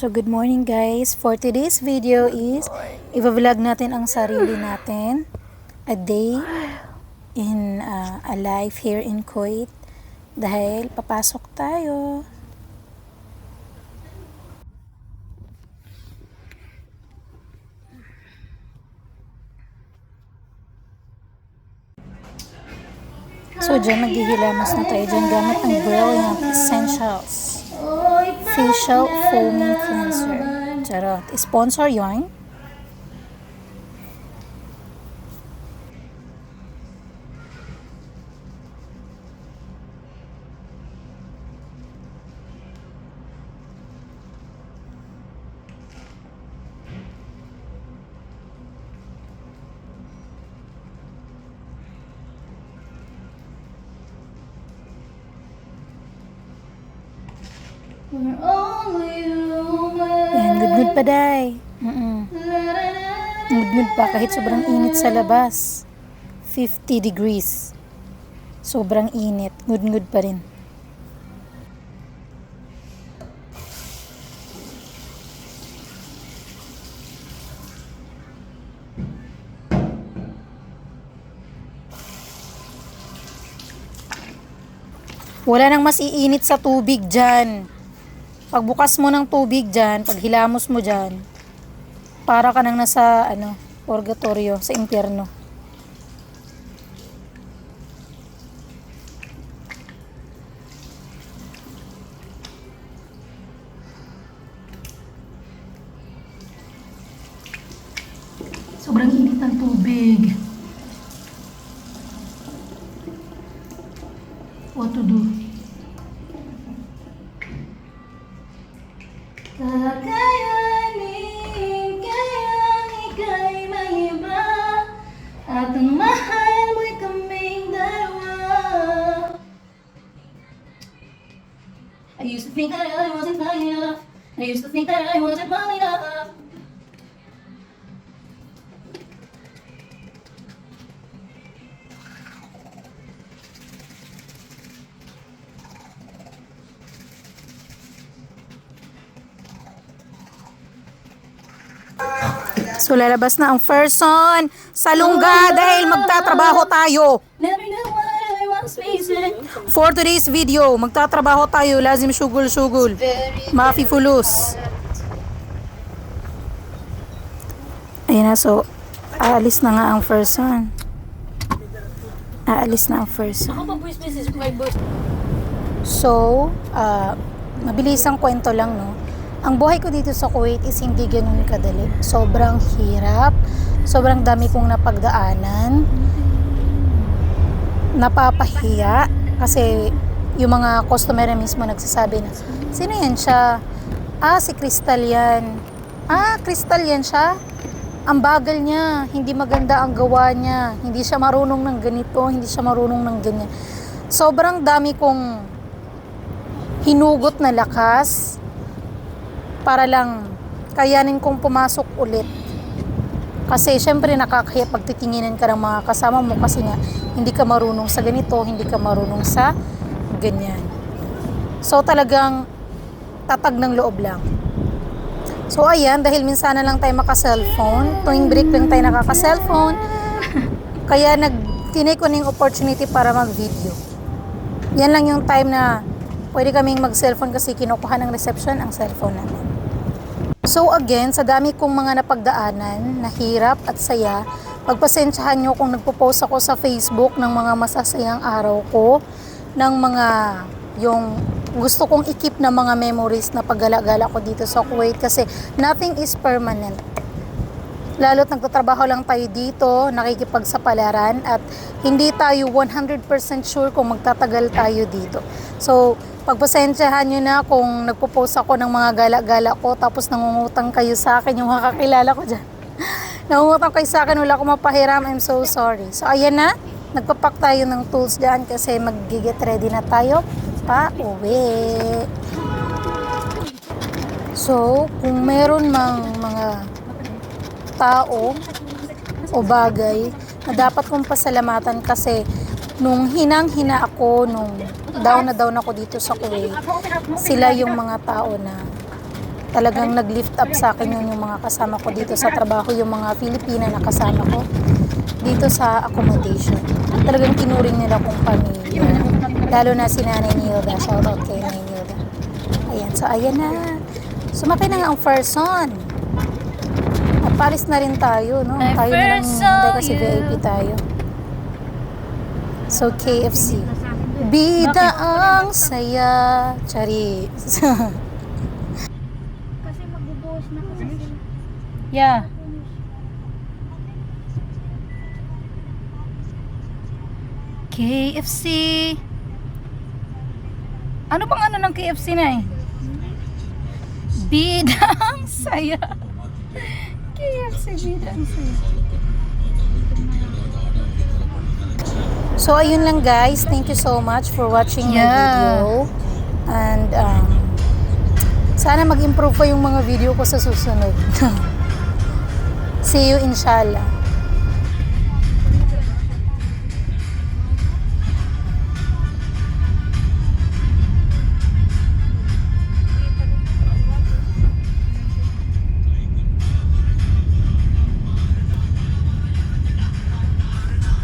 So good morning guys. For today's video is i-vlog natin ang sarili natin. A day in a life here in Kuwait. Dahil papasok tayo. So dyan maghihilamos na tayo dyan gamit ang Brilliant Essentials Facial Foaming Cleanser. Charot. Sponsor yun. Yan, good pa day. Good pa kahit sobrang init sa labas. 50 degrees. Sobrang init. Good pa rin. Wala nang mas iinit sa tubig dyan. Pagbukas mo ng tubig dyan, pag hilamos mo dyan, para ka nang nasa, purgatorio, sa impyerno. Sobrang init ng tubig. What to do? Kakayanin kayang ika'y maiba at ang mahal mo'y kaming dalawa. I used to think that I wasn't fine enough. I used to think that I wasn't well enough. So lalabas na ang person sa lungga dahil magtatrabaho tayo. For today's video, magtatrabaho tayo. Lazim shugul. Mafi fulus. Ayan na, so aalis na nga ang person. So, mabilis ang kwento lang, no? Ang buhay ko dito sa Kuwait is hindi ganun kadali. Sobrang hirap. Sobrang dami kong napagdaanan. Napapahiya. Kasi yung mga customer mismo nagsasabi na, sino yan siya? Si Crystal yan. Crystal yan siya? Ang bagal niya. Hindi maganda ang gawa niya. Hindi siya marunong ng ganito. Hindi siya marunong ng ganyan. Sobrang dami kong hinugot na lakas para lang kayanin kong pumasok ulit. Kasi syempre nakakahiya pag titinginan ka ng mga kasama mo kasi nga hindi ka marunong sa ganito, hindi ka marunong sa ganyan. So talagang tatag ng loob lang. So ayan, dahil minsan na lang tayo maka-cellphone, tuwing break lang tayo nakaka-cellphone, kaya tinake ko na yung opportunity para mag-video. Yan lang yung time na pwede kaming mag-cellphone kasi kinukuha ng reception ang cellphone namin. So again, sa dami kong mga napagdaanan, na hirap at saya, pagpasensyahan nyo kung nagpo-post ako sa Facebook ng mga masasayang araw ko, ng mga yung gusto kong i-keep na mga memories na paggala-gala ko dito sa Kuwait kasi nothing is permanent. Lalo't nagtatrabaho lang tayo dito, nakikipagsapalaran at hindi tayo 100% sure kung magtatagal tayo dito. So, pagpasensyahan nyo na kung nagpo-post ako ng mga gala-gala ko tapos nangungutang kayo sa akin, yung mga kakilala ko dyan. Nangungutang kayo sa akin, wala akong mapahiram, I'm so sorry. So, ayan na, nagpapak tayo ng tools dyan kasi mag-get ready na tayo pa-uwi. So, kung meron mang mga tao o bagay na dapat kong pasalamatan kasi nung hinang-hina ako, nung down na down ako dito sa Kuwait, sila yung mga tao na Talagang nag-lift up sa akin yun yung mga kasama ko dito sa trabaho, yung mga Filipina na kasama ko dito sa accommodation. Talagang tinuring nila kong pamilya. Lalo na si Nanay Nilda. Shoutout kay Nanay Nilda. Ayan, so ayan na. Sumakay na nga ang first son. Palis na rin tayo, no? Tayo na lang hindi kasi VIP tayo. So, KFC. Bida ang saya. Charis. Kasi magbubuhos na kasi sila. Yeah. KFC. Ano bang ano ng KFC na eh? Bidang saya. KFC bidang saya. So ayun lang guys. Thank you so much for watching my video. And sana mag-improve pa yung mga video ko sa susunod. See you inshallah.